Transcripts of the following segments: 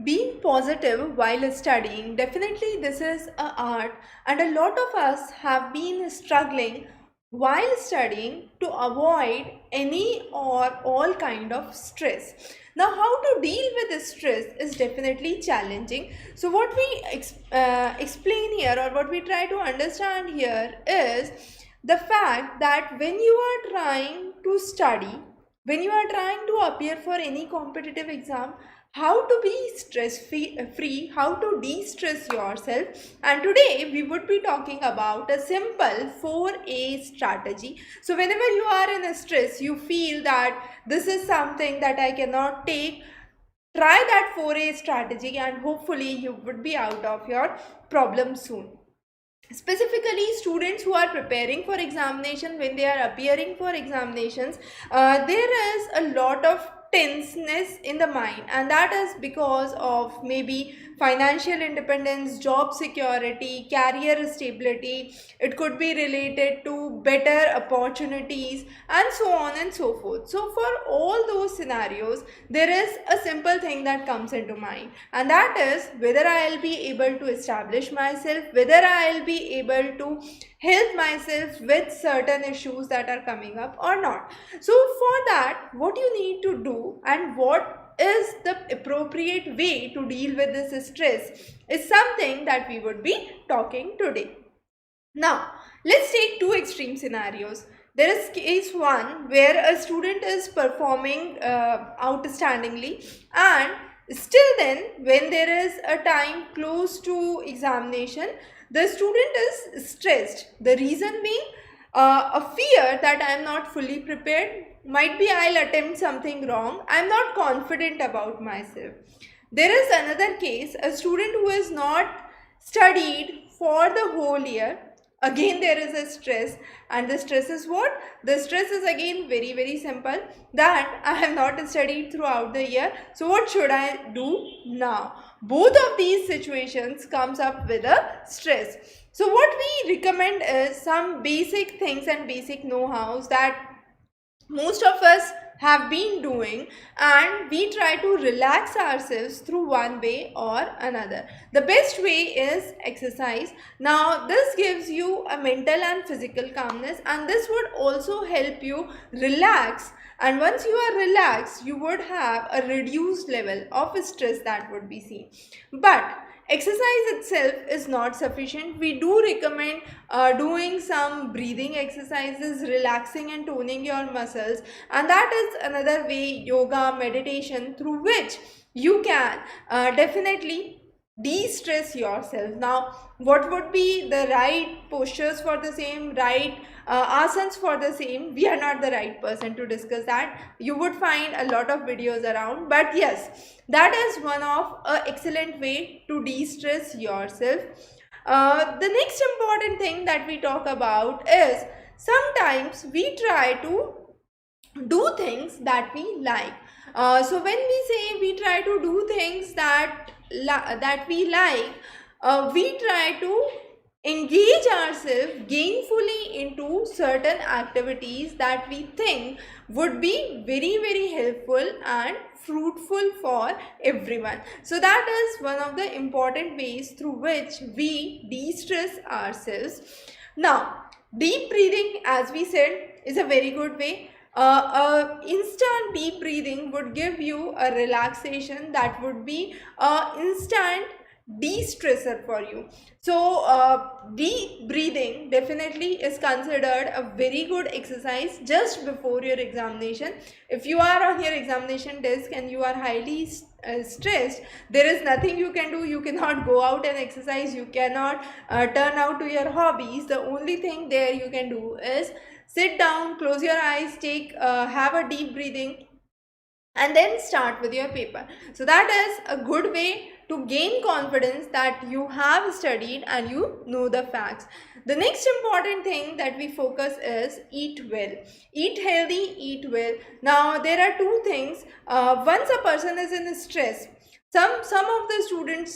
Being positive while studying, definitely this is a art, and a lot of us have been struggling while studying to avoid any or all kind of stress. Now, how to deal with the stress is definitely challenging. So what we explain here, or what we try to understand here, is the fact that when you are trying to study, when you are trying to appear for any competitive exam, how to be free, how to de-stress yourself. And today we would be talking about a simple 4A strategy. So whenever you are in a stress, you feel that this is something that I cannot take, try that 4A strategy and hopefully you would be out of your problem soon. Specifically, students who are preparing for examination, when they are appearing for examinations, there is a lot of tenseness in the mind, and that is because of maybe financial independence, job security, career stability. It could be related to better opportunities and so on and so forth. So for all those scenarios, there is a simple thing that comes into mind, and that is whether I'll be able to establish myself, whether I'll be able to help myself with certain issues that are coming up or not. So for that, what you need to do and what is the appropriate way to deal with this stress is something that we would be talking today. Now, let's take two extreme scenarios. There is case one where a student is performing outstandingly, and still then when there is a time close to examination, the student is stressed. The reason being a fear that I am not fully prepared, might be I'll attempt something wrong, I am not confident about myself. There is another case, a student who is not studied for the whole year. Again there is a stress, and the stress is what? The stress is again very simple, that I have not studied throughout the year, so what should I do now? Both of these situations comes up with a stress. So what we recommend is some basic things and basic know-hows that most of us have been doing, and we try to relax ourselves through one way or another. The best way is exercise. Now this gives you a mental and physical calmness, and this would also help you relax, and once you are relaxed you would have a reduced level of stress that would be seen. But exercise itself is not sufficient. We do recommend doing some breathing exercises, relaxing and toning your muscles, and that is another way, yoga, meditation, through which you can definitely de-stress yourself. Now, what would be the right postures for the same, right asanas for the same? We are not the right person to discuss that. You would find a lot of videos around, but yes, that is one of excellent way to de-stress yourself. The next important thing that we talk about is sometimes we try to do things that we like. So when we say we try to do things that we like, we try to engage ourselves gainfully into certain activities that we think would be very helpful and fruitful for everyone. So that is one of the important ways through which we de-stress ourselves. Now, deep breathing, as we said, is a very good way. Instant deep breathing would give you a relaxation that would be instant de-stressor for you. So deep breathing definitely is considered a very good exercise just before your examination. If you are on your examination desk and you are highly stressed, there is nothing you can do. You cannot go out and exercise, you cannot turn out to your hobbies. The only thing there you can do is sit down, close your eyes, take have a deep breathing, and then start with your paper. So that is a good way to gain confidence that you have studied and you know the facts. The next important thing that we focus is eat well. Eat healthy, eat well. Now there are two things. Once a person is in stress, some of the students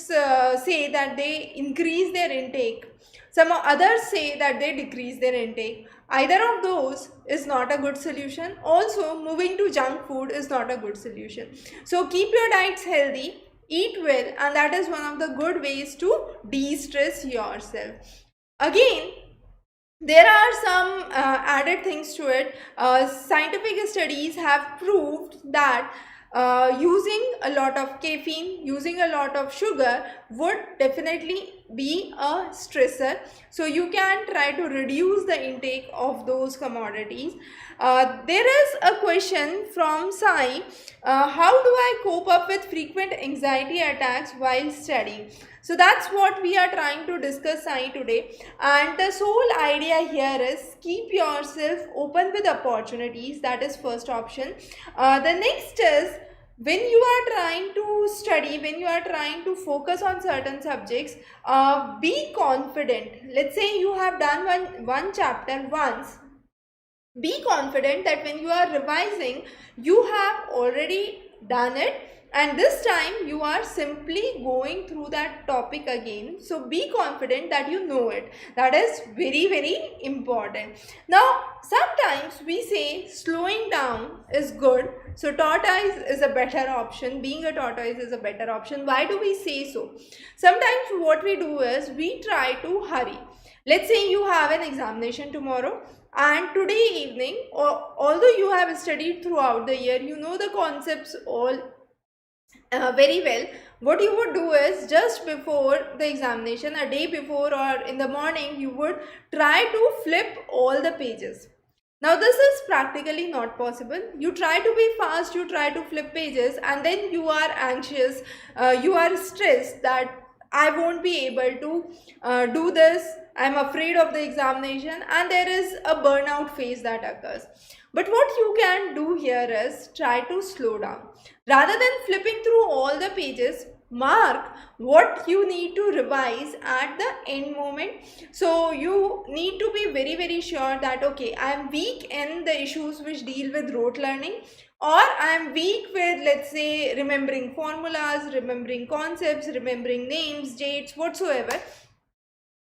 say that they increase their intake, some others say that they decrease their intake. Either of those is not a good solution. Also, moving to junk food is not a good solution. So keep your diets healthy, eat well, and that is one of the good ways to de-stress yourself. Again, there are some added things to it. Scientific studies have proved that using a lot of caffeine, using a lot of sugar would definitely be a stressor. So you can try to reduce the intake of those commodities. There is a question from Sai. How do I cope up with frequent anxiety attacks while studying? So that's what we are trying to discuss, Sai, today. And the sole idea here is keep yourself open with opportunities. That is first option. The next is, when you are trying to study, when you are trying to focus on certain subjects, be confident. Let's say you have done one chapter once. Be confident that when you are revising, you have already done it, and this time you are simply going through that topic again. So be confident that you know it. That is very, very important. Now, sometimes we say slowing down is good. So tortoise is a better option. Being a tortoise is a better option. Why do we say so? Sometimes what we do is we try to hurry. Let's say you have an examination tomorrow, and today evening, although you have studied throughout the year, you know the concepts all very well. What you would do is, just before the examination, a day before or in the morning, you would try to flip all the pages. Now this is practically not possible. You try to be fast, you try to flip pages, and then you are anxious, you are stressed that I won't be able to do this. I'm afraid of the examination, and there is a burnout phase that occurs. But what you can do here is try to slow down. Rather than flipping through all the pages, mark what you need to revise at the end moment. So you need to be very, very sure that okay, I am weak in the issues which deal with rote learning, or I am weak with, let's say, remembering formulas, remembering concepts, remembering names, dates, whatsoever.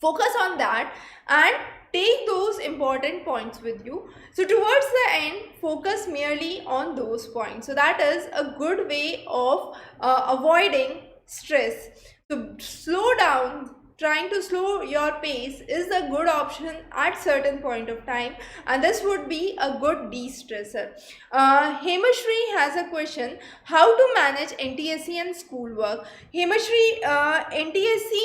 Focus on that and take those important points with you. So towards the end, focus merely on those points. So that is a good way of avoiding stress. So slow down. Trying to slow your pace is a good option at certain point of time, and this would be a good de-stressor. Hemashri has a question: how to manage NTSC and schoolwork? Hemashri, NTSC,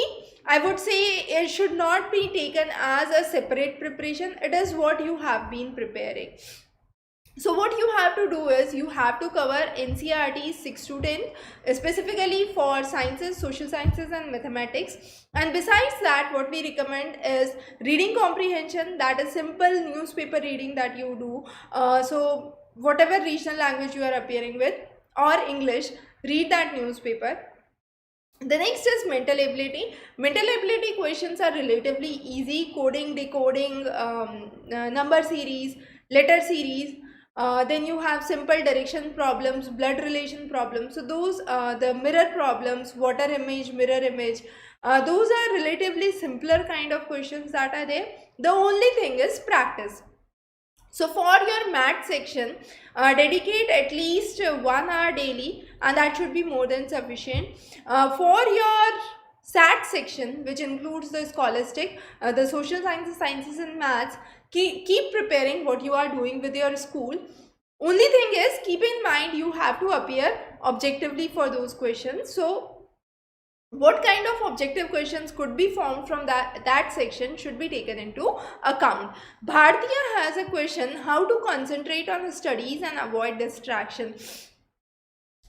I would say it should not be taken as a separate preparation. It is what you have been preparing. So what you have to do is you have to cover NCERT 6 to 10, specifically for sciences, social sciences and mathematics. And besides that, what we recommend is reading comprehension, that is simple newspaper reading that you do. So whatever regional language you are appearing with or English, read that newspaper. The next is mental ability. Mental ability questions are relatively easy: coding, decoding, number series, letter series. Then you have simple direction problems, blood relation problems. So those, the mirror problems, water image, mirror image, those are relatively simpler kind of questions that are there. The only thing is practice. So for your math section, dedicate at least 1 hour daily, and that should be more than sufficient. For your SAT section, which includes the scholastic, the social sciences and maths, keep preparing what you are doing with your school. Only thing is, keep in mind you have to appear objectively for those questions. So what kind of objective questions could be formed from that section should be taken into account. Bhartiya has a question: how to concentrate on studies and avoid distraction?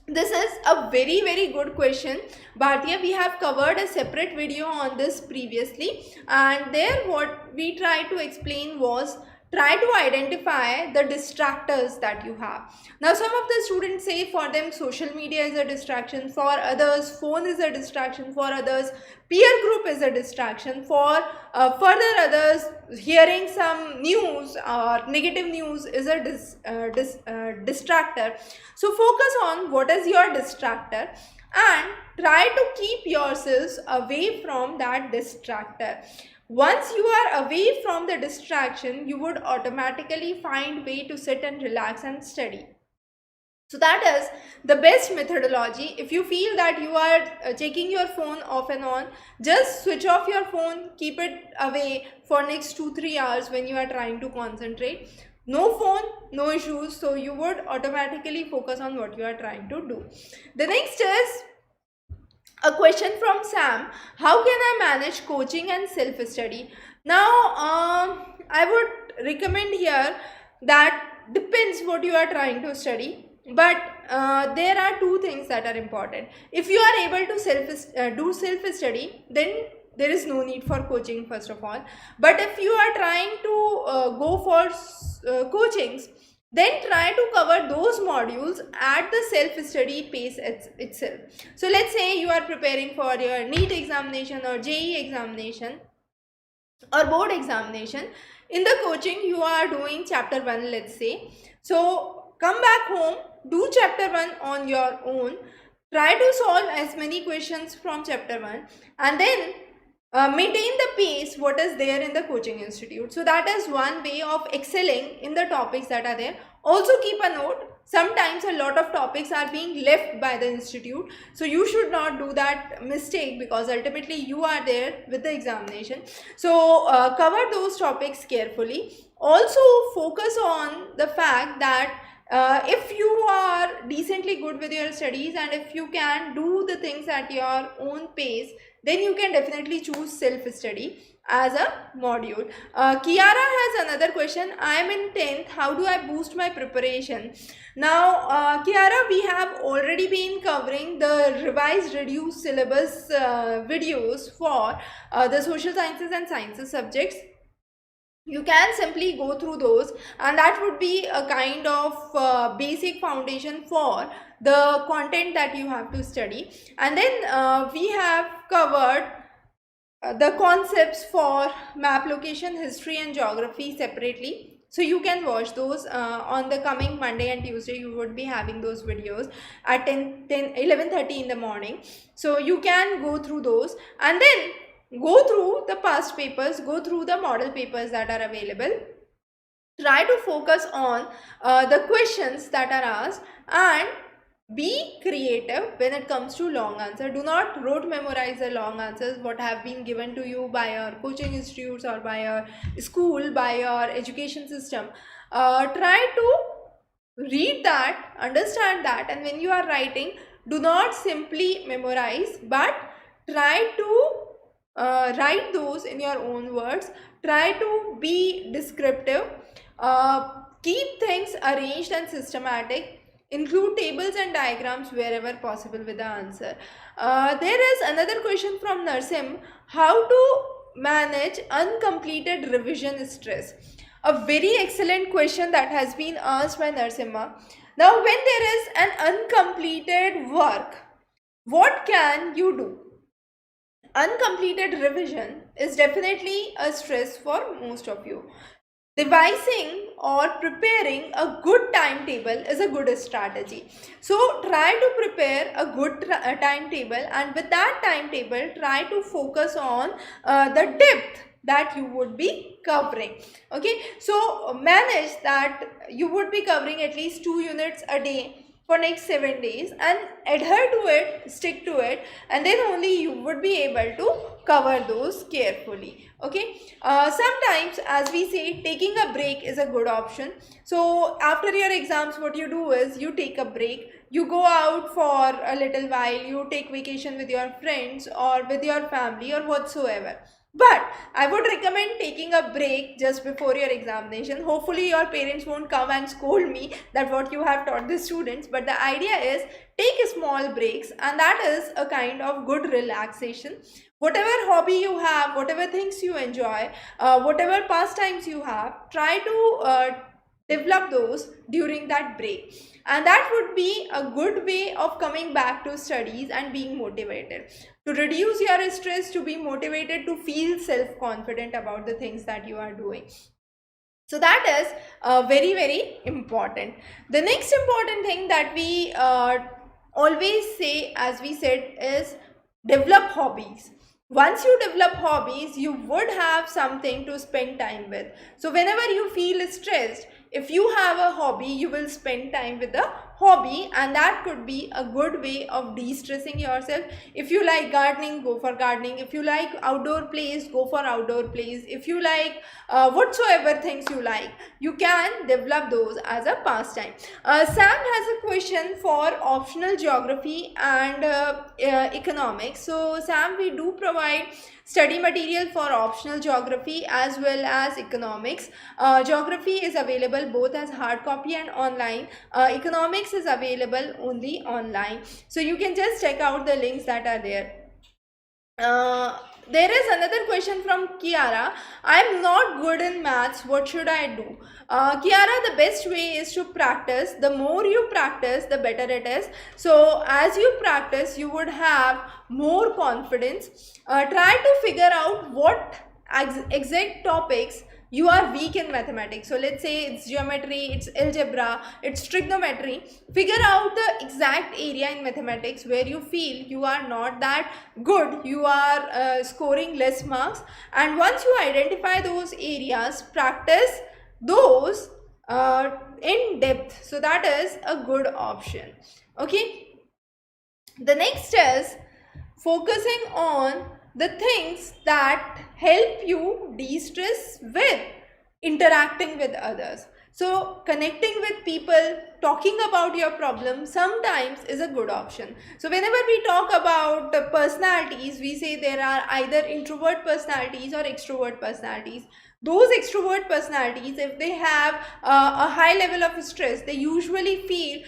This is a very, very good question, Bhartiya. We have covered a separate video on this previously, and there what we tried to explain was, try to identify the distractors that you have. Now some of the students say for them social media is a distraction, for others phone is a distraction, for others peer group is a distraction, for further others hearing some news or negative news is a distractor. So focus on what is your distractor and try to keep yourselves away from that distractor. Once you are away from the distraction, you would automatically find way to sit and relax and study. So that is the best methodology. If you feel that you are checking your phone off and on, just switch off your phone, keep it away for next 2-3 hours when you are trying to concentrate. No phone, no issues, so you would automatically focus on what you are trying to do. The next is a question from Sam. How can I manage coaching and self-study? Now, I would recommend here that depends what you are trying to study, but there are two things that are important. If you are able to do self-study, then there is no need for coaching first of all. But if you are trying to go for coachings, then try to cover those modules at the self-study pace itself. So let's say you are preparing for your NEET examination or JEE examination or board examination. In the coaching you are doing chapter 1, let's say. So come back home, do chapter 1 on your own, try to solve as many questions from chapter 1, and then maintain the pace what is there in the coaching institute. So that is one way of excelling in the topics that are there. Also keep a note, sometimes a lot of topics are being left by the institute, so you should not do that mistake, because ultimately you are there with the examination. So cover those topics carefully. Also focus on the fact that if you are decently good with your studies and if you can do the things at your own pace, then you can definitely choose self-study as a module. Kiara has another question. I am in 10th. How do I boost my preparation? Now, Kiara, we have already been covering the revised reduced syllabus videos for the social sciences and sciences subjects. You can simply go through those, and that would be a kind of basic foundation for the content that you have to study. And then we have covered the concepts for map location, history and geography separately. So you can watch those on the coming Monday and Tuesday. You would be having those videos at 11:30 in the morning. So you can go through those and then go through the past papers, go through the model papers that are available. Try to focus on the questions that are asked and be creative when it comes to long answer. Do not rote memorize the long answers what have been given to you by your coaching institutes or by your school, by your education system. Try to read that, understand that, and when you are writing, do not simply memorize, but try to write those in your own words. Try to be descriptive. Keep things arranged and systematic. Include tables and diagrams wherever possible with the answer. There is another question from Narsim. How to manage uncompleted revision stress? A very excellent question that has been asked by Narsimha. Now, when there is an uncompleted work, what can you do? Uncompleted revision is definitely a stress for most of you. Devising or preparing a good timetable is a good strategy. So try to prepare a good timetable, and with that timetable try to focus on the depth that you would be covering. Okay, so manage that you would be covering at least 2 units a day for next 7 days and adhere to it, stick to it, and then only you would be able to cover those carefully. Okay, sometimes, as we say, taking a break is a good option. So after your exams, what you do is you take a break, you go out for a little while, you take vacation with your friends or with your family or whatsoever. But I would recommend taking a break just before your examination. Hopefully your parents won't come and scold me that what you have taught the students, but the idea is take small breaks, and that is a kind of good relaxation. Whatever hobby you have, whatever things you enjoy, whatever pastimes you have, try to develop those during that break, and that would be a good way of coming back to studies and being motivated, to reduce your stress, to be motivated, to feel self-confident about the things that you are doing. So that is very, very important. The next important thing that we always say, as we said, is develop hobbies. Once you develop hobbies, you would have something to spend time with. So whenever you feel stressed, if you have a hobby, you will spend time with the hobby, and that could be a good way of de-stressing yourself. If you like gardening, go for gardening. If you like outdoor plays, go for outdoor plays. If you like whatsoever things you like, you can develop those as a pastime. Sam has a question for optional geography and economics. So Sam, we do provide study material for optional geography as well as economics. Geography is available both as hard copy and online. Economics is available only online. So you can just check out the links that are there. There is another question from Kiara. I'm not good in maths. What should I do? Kiara, the best way is to practice. The more you practice, the better it is. So as you practice, you would have more confidence. Try to figure out what exact topics you are weak in mathematics. So let's say it's geometry, it's algebra, it's trigonometry. Figure out the exact area in mathematics where you feel you are not that good, you are scoring less marks, and once you identify those areas, practice those in depth. So that is a good option. Okay, the next is focusing on the things that help you de-stress with interacting with others. So connecting with people, talking about your problem sometimes is a good option. So whenever we talk about personalities, we say there are either introvert personalities or extrovert personalities. Those extrovert personalities, if they have a high level of stress, they usually feel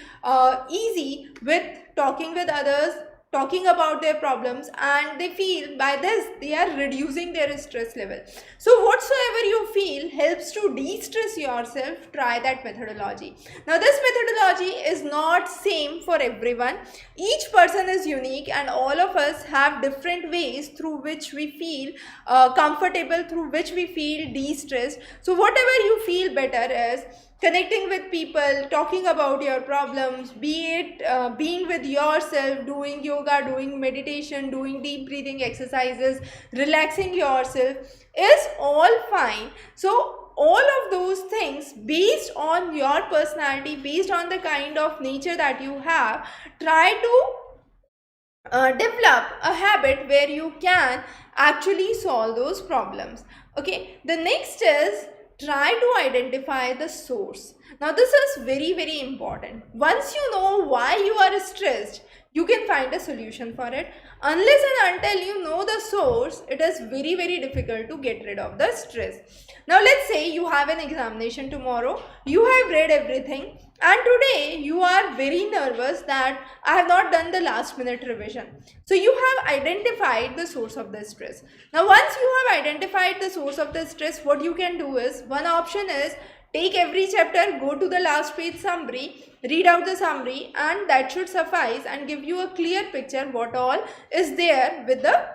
easy with talking with others, talking about their problems, and they feel by this they are reducing their stress level. So whatsoever you feel helps to de-stress yourself, try that methodology. Now this methodology is not same for everyone. Each person is unique and all of us have different ways through which we feel comfortable, through which we feel de-stressed. So whatever you feel better is connecting with people, talking about your problems, be it being with yourself, doing yoga, doing meditation, doing deep breathing exercises, relaxing yourself is all fine. So all of those things based on your personality, based on the kind of nature that you have, try to develop a habit where you can actually solve those problems. Okay, the next is try to identify the source. Now this is very important. Once you know why you are stressed, you can find a solution for it. Unless and until you know the source, it is very difficult to get rid of the stress. Now let's say you have an examination tomorrow, you have read everything, and today you are very nervous that I have not done the last minute revision. So you have identified the source of the stress. Now once you have identified the source of the stress, what you can do is, one option is take every chapter, go to the last page summary, read out the summary, and that should suffice and give you a clear picture what all is there with the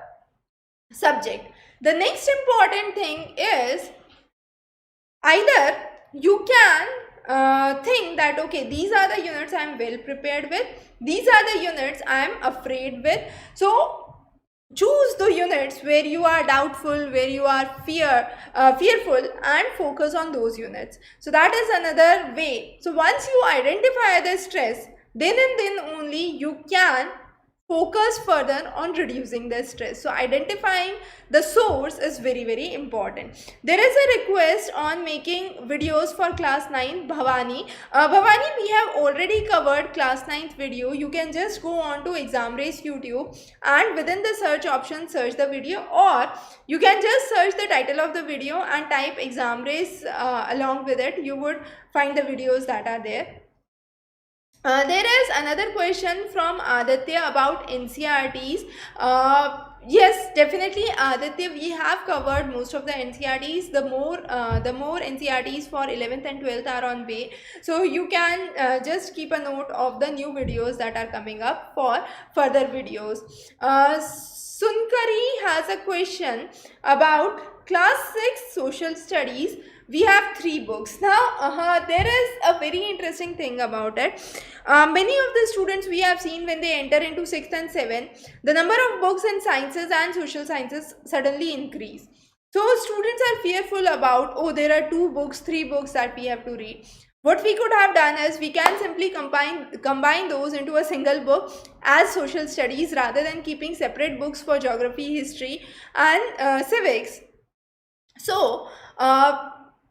subject. The next important thing is either you can think that okay, these are the units I am well prepared with, these are the units I am afraid with. So choose the units where you are doubtful, where you are fearful, and focus on those units. So that is another way. So once you identify the stress, then and then only you can focus further on reducing the stress. So identifying the source is very important. There is a request on making videos for class 9, Bhavani. Bhavani, we have already covered class 9th video. You can just go on to Examrace YouTube and within the search option search the video, or you can just search the title of the video and type Examrace along with it. You would find the videos that are there. There is another question from Aditya about NCRTs. Yes, definitely Aditya, we have covered most of the NCRTs. The more NCRTs for 11th and 12th are on way. So you can just keep a note of the new videos that are coming up for further videos. Sunkari has a question about class 6 social studies. We have 3 books. Now, there is a very interesting thing about it. Many of the students we have seen when they enter into 6th and 7th, the number of books in sciences and social sciences suddenly increase. So students are fearful about, oh, there are 2 books, 3 books that we have to read. What we could have done is we can simply combine those into a single book as social studies rather than keeping separate books for geography, history and civics. So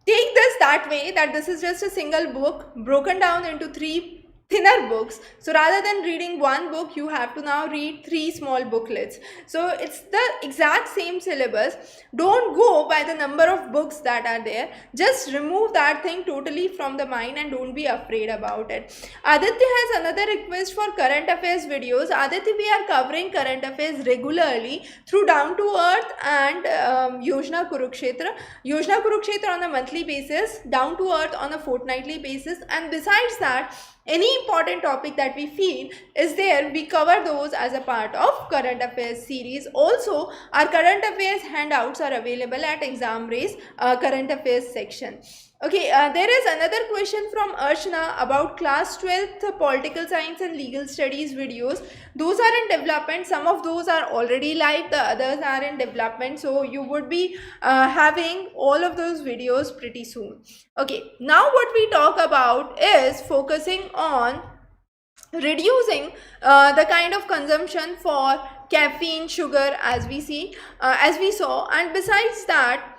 take this that way, that this is just a single book broken down into three thinner books. So rather than reading one book, you have to now read three small booklets. So it's the exact same syllabus. Don't go by the number of books that are there. Just remove that thing totally from the mind and don't be afraid about it. Aditya has another request for current affairs videos. Aditya, we are covering current affairs regularly through Down to Earth and Yojana Kurukshetra. Yojana Kurukshetra on a monthly basis, Down to Earth on a fortnightly basis, and besides that, any important topic that we feel is there, we cover those as a part of current affairs series. Also, our current affairs handouts are available at Examrace current affairs section. Okay, there is another question from Archana about class 12th political science and legal studies videos. Those are in development. Some of those are already live, the others are in development. So you would be having all of those videos pretty soon. Okay, now what we talk about is focusing on reducing the kind of consumption for caffeine, sugar, as we saw, and besides that,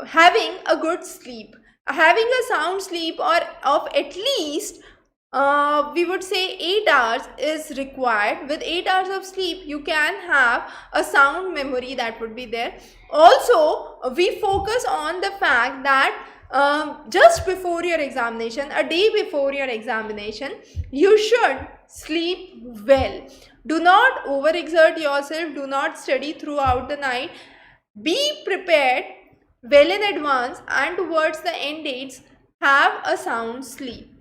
having a good sleep, having a sound sleep or of at least we would say 8 hours is required. With 8 hours of sleep, you can have a sound memory that would be there. Also, we focus on the fact that just before your examination, a day before your examination, you should sleep well. Do not overexert yourself. Do not study throughout the night. Be prepared well in advance, and towards the end dates, have a sound sleep.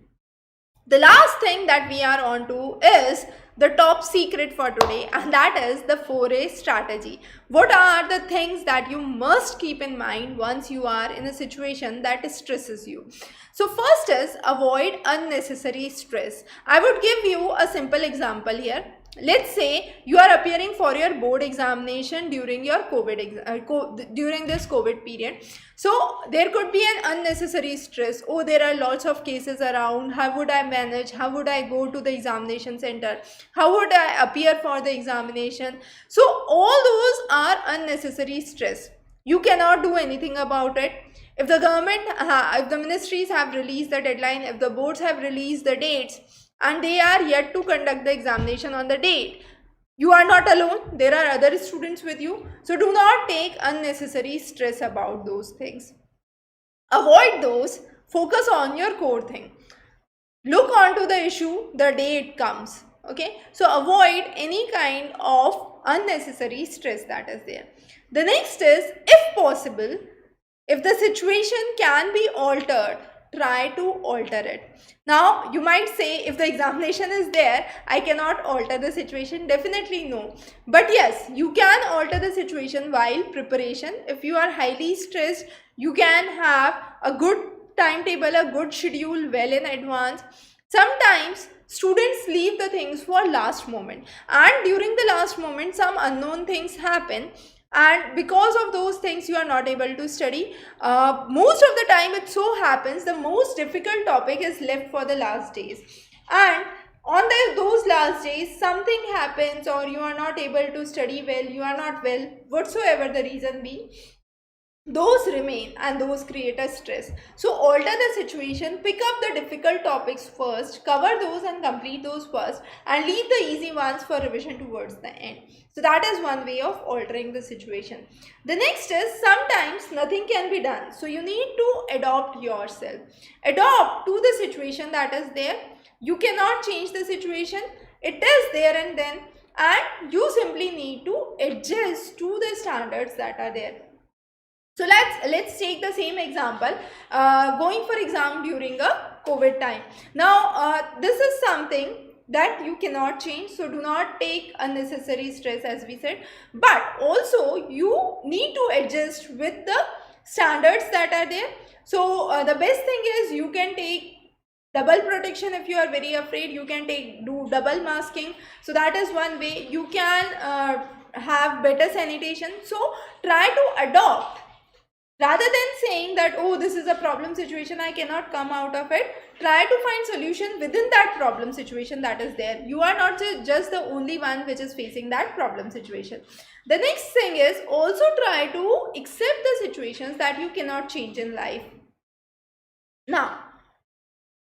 The last thing that we are on to is the top secret for today, and that is the 4A strategy. What are the things that you must keep in mind once you are in a situation that stresses you? So first is avoid unnecessary stress. I would give you a simple example here. Let's say you are appearing for your board examination during your during this COVID period. So there could be an unnecessary stress. Oh, there are lots of cases around. How would I manage? How would I go to the examination center? How would I appear for the examination? So all those are unnecessary stress. You cannot do anything about it. If the government, if the ministries have released the deadline, if the boards have released the dates, and they are yet to conduct the examination on the date, you are not alone. There are other students with you. So do not take unnecessary stress about those things. Avoid those. Focus on your core thing. Look onto the issue the day it comes. Okay. So avoid any kind of unnecessary stress that is there. The next is, if possible, if the situation can be altered, try to alter it. Now you might say, if the examination is there, I cannot alter the situation. Definitely no. But yes, you can alter the situation while preparation. If you are highly stressed, you can have a good timetable, a good schedule well in advance. Sometimes students leave the things for last moment, and during the last moment some unknown things happen, and because of those things you are not able to study. Most of the time it so happens the most difficult topic is left for the last days, and on those last days something happens, or you are not able to study well, you are not well, whatsoever the reason be, those remain and those create a stress. So alter the situation, pick up the difficult topics first, cover those and complete those first, and leave the easy ones for revision towards the end. So that is one way of altering the situation. The next is, sometimes nothing can be done, so you need to adopt yourself. Adopt to the situation that is there. You cannot change the situation, it is there and then, and you simply need to adjust to the standards that are there. So let's take the same example, going for exam during a COVID time. Now this is something that you cannot change, so do not take unnecessary stress, as we said, but also you need to adjust with the standards that are there. So the best thing is, you can take double protection. If you are very afraid, you can do double masking. So that is one way. You can have better sanitation. So try to adopt. Rather than saying that, oh, this is a problem situation, I cannot come out of it, try to find solution within that problem situation that is there. You are not just the only one which is facing that problem situation. The next thing is also try to accept the situations that you cannot change in life. Now,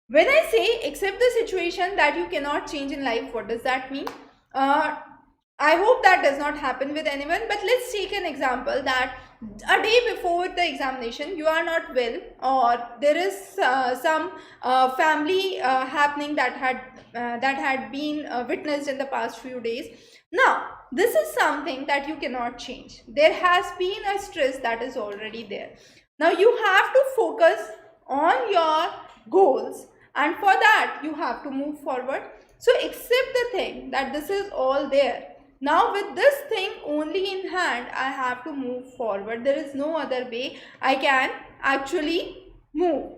when I say accept the situation that you cannot change in life, what does that mean? I hope that does not happen with anyone, but let's take an example that a day before the examination you are not well, or there is some family happening that had been witnessed in the past few days. Now, this is something that you cannot change. There has been a stress that is already there. Now, you have to focus on your goals, and for that you have to move forward. So accept the thing that this is all there. Now with this thing only in hand, I have to move forward. There is no other way I can actually move.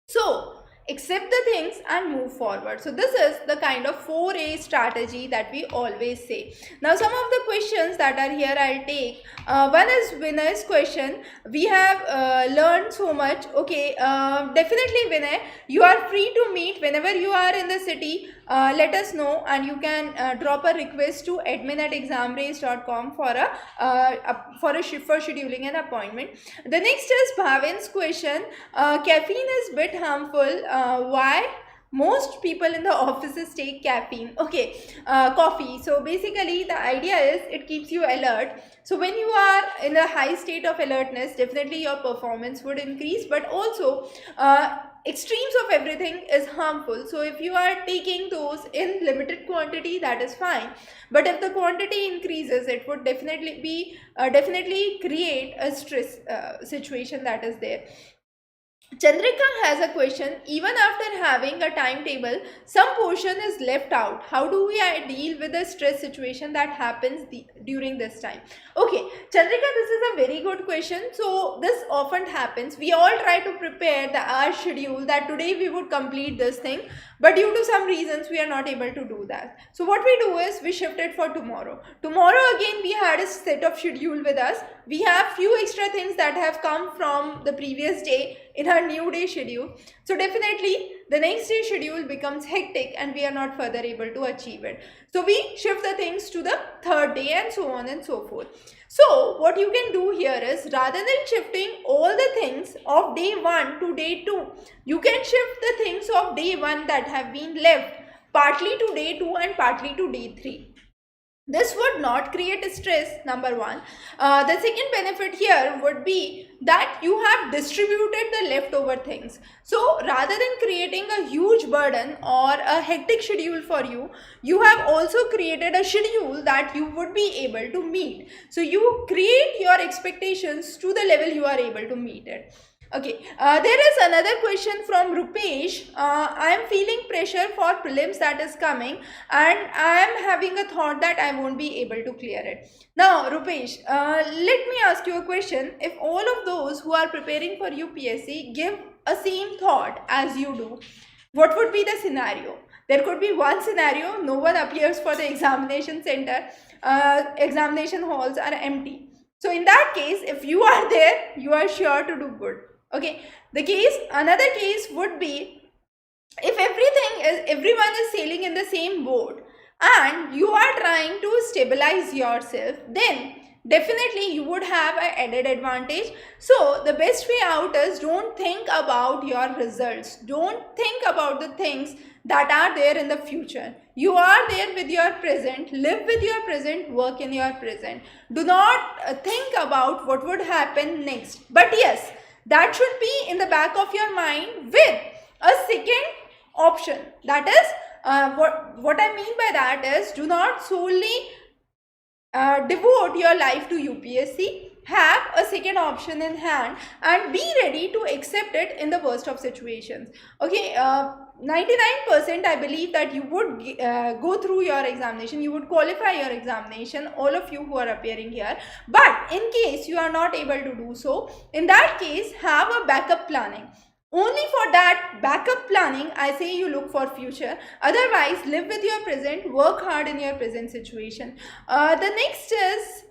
So accept the things and move forward. So this is the kind of 4A strategy that we always say. Now some of the questions that are here I'll take. One is Vinay's question. We have learned so much. Okay, definitely Vinay, you are free to meet whenever you are in the city. Let us know, and you can drop a request to admin@examrace.com for scheduling an appointment. The next is Bhavin's question. Caffeine is bit harmful. Why? Most people in the offices take caffeine. Okay, coffee. So basically the idea is it keeps you alert. So when you are in a high state of alertness, definitely your performance would increase, but also extremes of everything is harmful. So if you are taking those in limited quantity, that is fine, but if the quantity increases, it would definitely create a stress situation that is there. Chandrika has a question. Even after having a timetable, some portion is left out. How do we deal with the stress situation that happens during this time? Okay, Chandrika, this is a very good question. So this often happens. We all try to prepare our schedule that today we would complete this thing, but due to some reasons we are not able to do that. So what we do is we shift it for tomorrow. Tomorrow again we had a set of schedule with us. We have few extra things that have come from the previous day in our new day schedule. So definitely the next day schedule becomes hectic and we are not further able to achieve it. So we shift the things to the third day and so on and so forth. So what you can do here is, rather than shifting all the things of day 1 to day 2, you can shift the things of day 1 that have been left partly to day 2 and partly to day 3. This would not create stress, number one. The second benefit here would be that you have distributed the leftover things. So rather than creating a huge burden or a hectic schedule for you, you have also created a schedule that you would be able to meet. So you create your expectations to the level you are able to meet it. Okay, there is another question from Rupesh. I am feeling pressure for prelims that is coming, and I am having a thought that I won't be able to clear it. Now, Rupesh, let me ask you a question. If all of those who are preparing for UPSC give a same thought as you do, what would be the scenario? There could be one scenario, no one appears for the examination center, examination halls are empty. So in that case, if you are there, you are sure to do good. Okay, another case would be if everyone is sailing in the same boat and you are trying to stabilize yourself, then definitely you would have an added advantage. So the best way out is, don't think about your results. Don't think about the things that are there in the future. You are there with your present. Live with your present. Work in your present. Do not think about what would happen next. But yes, that should be in the back of your mind with a second option. That is, what I mean by that is, do not solely devote your life to UPSC. Have a second option in hand and be ready to accept it in the worst of situations. Okay, 99% I believe that you would go through your examination, you would qualify your examination, all of you who are appearing here. But in case you are not able to do so, in that case, have a backup planning. Only for that backup planning, I say you look for future. Otherwise, live with your present, work hard in your present situation. The next is,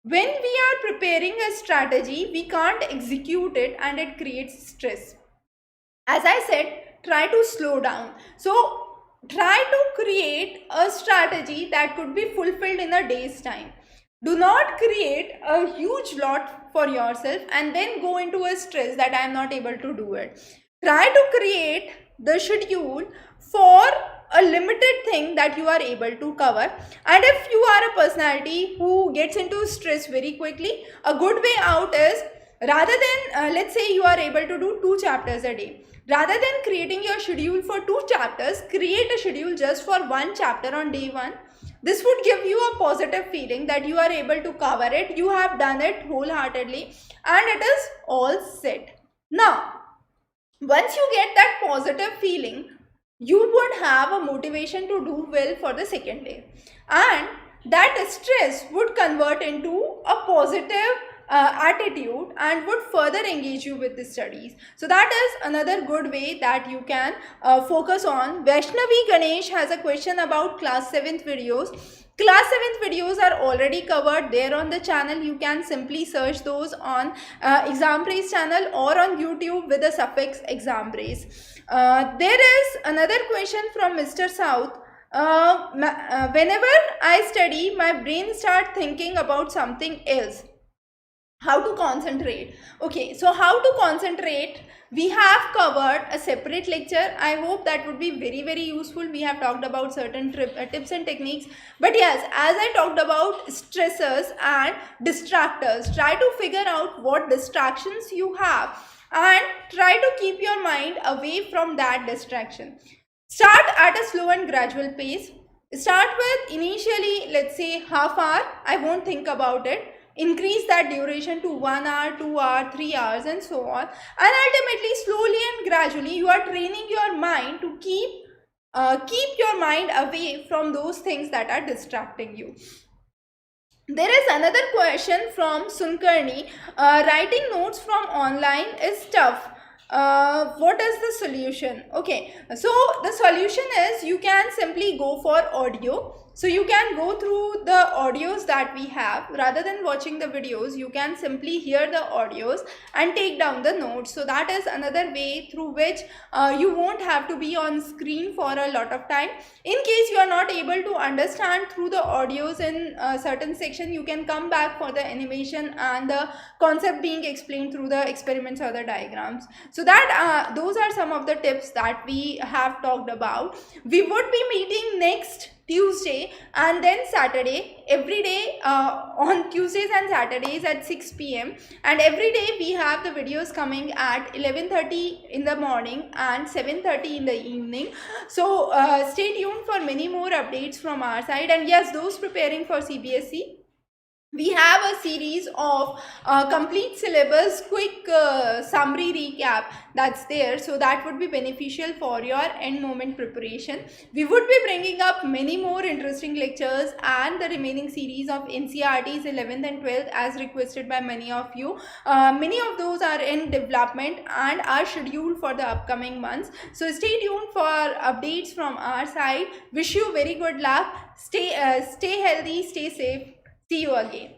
when we are preparing a strategy, we can't execute it and it creates stress. As I said, try to slow down. So try to create a strategy that could be fulfilled in a day's time. Do not create a huge lot for yourself and then go into a stress that I am not able to do it. Try to create the schedule for a limited thing that you are able to cover. And if you are a personality who gets into stress very quickly, a good way out is, rather than let's say you are able to do 2 chapters a day, rather than creating your schedule for 2 chapters, create a schedule just for 1 chapter on day 1. This would give you a positive feeling that you are able to cover it, you have done it wholeheartedly, and it is all set. Now once you get that positive feeling, you would have a motivation to do well for the second day, and that stress would convert into a positive attitude and would further engage you with the studies. So that is another good way that you can focus on. Vaishnavi Ganesh has a question about class 7th videos. Class 7th videos are already covered there on the channel. You can simply search those on Examrace channel or on YouTube with the suffix Examrace. There is another question from Mr. South. Whenever I study, my brain starts thinking about something else. How to concentrate? Okay, so how to concentrate, we have covered a separate lecture. I hope that would be very useful. We have talked about certain tips and techniques, but yes, as I talked about stressors and distractors, try to figure out what distractions you have and try to keep your mind away from that distraction. Start at a slow and gradual pace. Start with initially, let's say, half hour. I won't think about it. Increase that duration to 1 hour, 2 hours, 3 hours, and so on. And ultimately, slowly and gradually, you are training your mind to keep your mind away from those things that are distracting you. There is another question from Sunkarni. Writing notes from online is tough. What is the solution? Okay, so the solution is you can simply go for audio. So you can go through the audios that we have. Rather than watching the videos, you can simply hear the audios and take down the notes. So that is another way through which you won't have to be on screen for a lot of time. In case you are not able to understand through the audios in a certain section, you can come back for the animation and the concept being explained through the experiments or the diagrams. So that those are some of the tips that we have talked about. We would be meeting next Tuesday and then Saturday, every day on Tuesdays and Saturdays at 6 p.m. and every day we have the videos coming at 11:30 in the morning and 7:30 in the evening. So stay tuned for many more updates from our side. And yes, those preparing for CBSE, we have a series of complete syllabus quick summary recap that's there, so that would be beneficial for your end moment preparation. We would be bringing up many more interesting lectures and the remaining series of NCERTs 11th and 12th as requested by many of you. Many of those are in development and are scheduled for the upcoming months. So stay tuned for updates from our side. Wish you very good luck. Stay healthy, stay safe. See you again.